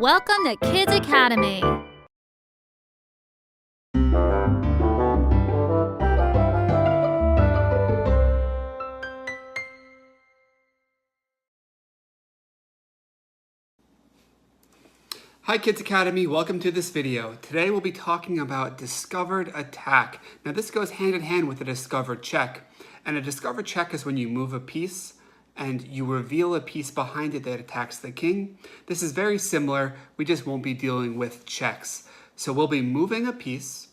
Welcome to Kids Academy. Hi Kids Academy, welcome to this video. Today we'll be talking about discovered attack. Now this goes hand in hand with a discovered check. And a discovered check is when you move a piece and you reveal a piece behind it that attacks the king. This is very similar, we just won't be dealing with checks. So we'll be moving a piece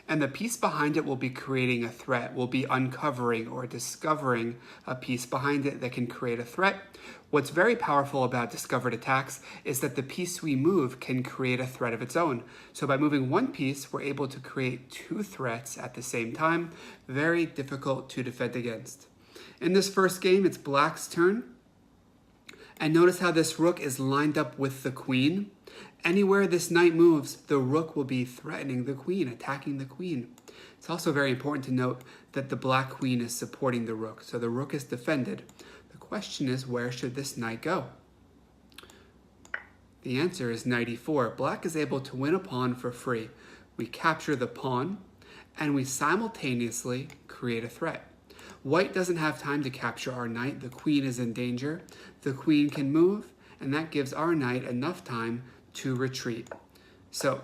and the piece behind it will be creating a threat. We'll be uncovering or discovering a piece behind it that can create a threat. What's very powerful about discovered attacks is that the piece we move can create a threat of its own. So by moving one piece, we're able to create two threats at the same time. Very difficult to defend against. In this first game, it's Black's turn. And notice how this rook is lined up with the queen. Anywhere this knight moves, the rook will be threatening the queen, attacking the queen. It's also very important to note that the black queen is supporting the rook, so the rook is defended. The question is, where should this knight go? The answer is knight e4. Black is able to win a pawn for free. We capture the pawn, and we simultaneously create a threat. White doesn't have time to capture our knight. The queen is in danger. The queen can move, and that gives our knight enough time to retreat. So,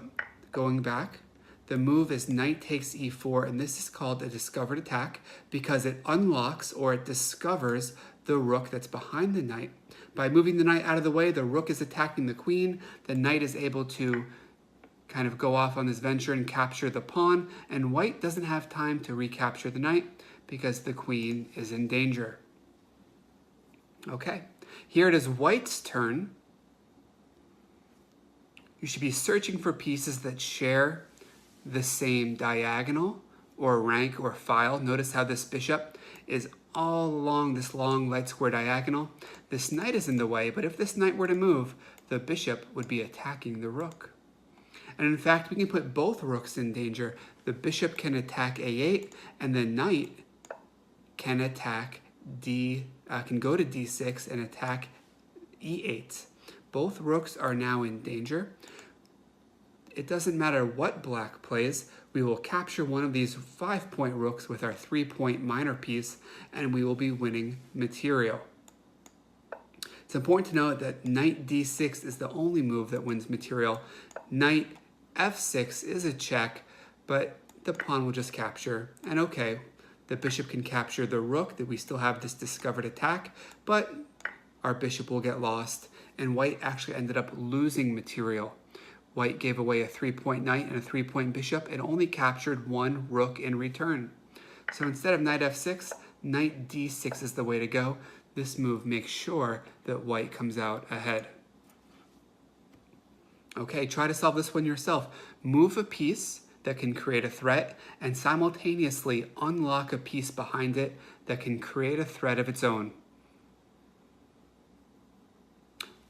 going back, the move is knight takes e4, and this is called a discovered attack because it unlocks or it discovers the rook that's behind the knight. By moving the knight out of the way, the rook is attacking the queen. The knight is able to kind of go off on this venture and capture the pawn, and white doesn't have time to recapture the knight because the queen is in danger. Okay, here it is white's turn. You should be searching for pieces that share the same diagonal or rank or file. Notice how this bishop is all along this long light square diagonal. This knight is in the way, but if this knight were to move, the bishop would be attacking the rook. And in fact, we can put both rooks in danger. The bishop can attack a8, and the knight can attack can go to d6 and attack e8. Both rooks are now in danger. It doesn't matter what black plays, we will capture one of these 5-point rooks with our 3-point minor piece, and we will be winning material. It's important to note that knight d6 is the only move that wins material. Knight f6 is a check, but the pawn will just capture, and okay, the bishop can capture the rook, that we still have this discovered attack, but our bishop will get lost, and white actually ended up losing material. White gave away a 3-point knight and a 3-point bishop and only captured one rook in return. So instead of knight f6, knight d6 is the way to go. This move makes sure that white comes out ahead. Okay, try to solve this one yourself. Move a piece that can create a threat and simultaneously unlock a piece behind it that can create a threat of its own.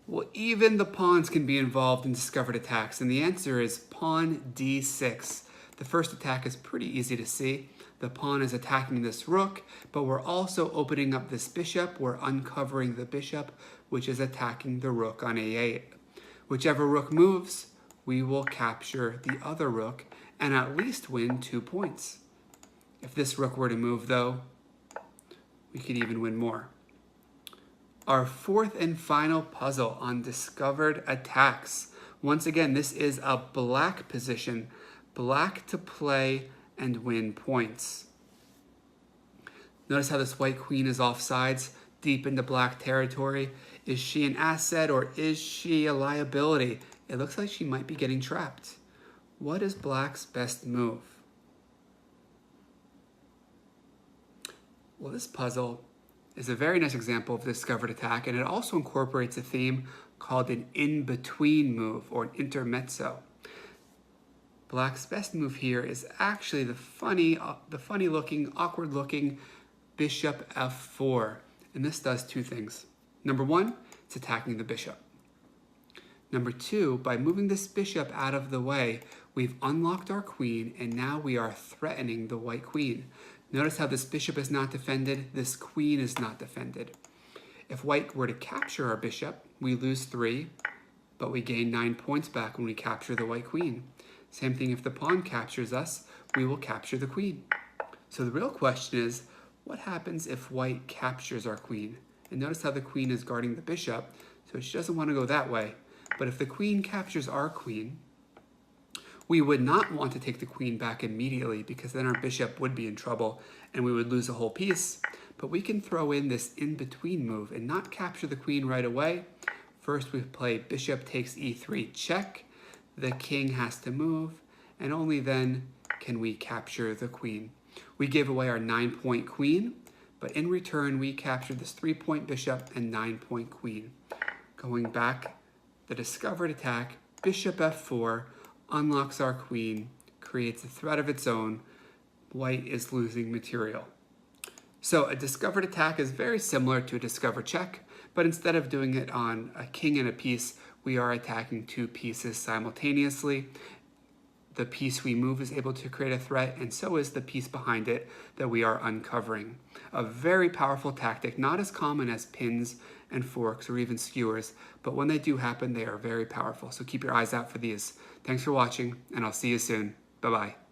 Well, even the pawns can be involved in discovered attacks, and the answer is pawn d6. The first attack is pretty easy to see. The pawn is attacking this rook, but we're also opening up this bishop. We're uncovering the bishop, which is attacking the rook on a8. Whichever rook moves, we will capture the other rook and at least win 2 points. If this rook were to move, though, we could even win more. Our fourth and final puzzle on discovered attacks. Once again, this is a black position. Black to play and win points. Notice how this white queen is offsides, deep into black territory. Is she an asset or is she a liability? It looks like she might be getting trapped. What is black's best move? Well, this puzzle is a very nice example of discovered attack, and it also incorporates a theme called an in-between move or an intermezzo. Black's best move here is actually the funny looking, awkward looking bishop f4. And this does two things. Number one, it's attacking the bishop. Number two, by moving this bishop out of the way, we've unlocked our queen, and now we are threatening the white queen. Notice how this bishop is not defended, this queen is not defended. If white were to capture our bishop, we lose 3, but we gain 9 points back when we capture the white queen. Same thing if the pawn captures us, we will capture the queen. So the real question is, what happens if white captures our queen? And notice how the queen is guarding the bishop, so she doesn't want to go that way. But if the queen captures our queen, we would not want to take the queen back immediately because then our bishop would be in trouble and we would lose a whole piece. But we can throw in this in-between move and not capture the queen right away. First we play bishop takes e3 check. The king has to move, and only then can we capture the queen. We give away our 9-point queen, but in return we capture this 3-point bishop and 9-point queen. Going back, the discovered attack, bishop f4, unlocks our queen, creates a threat of its own. White is losing material. So a discovered attack is very similar to a discovered check, but instead of doing it on a king and a piece, we are attacking 2 pieces simultaneously. The piece we move is able to create a threat, and so is the piece behind it that we are uncovering. A very powerful tactic, not as common as pins and forks or even skewers, but when they do happen, they are very powerful. So keep your eyes out for these. Thanks for watching, and I'll see you soon. Bye-bye.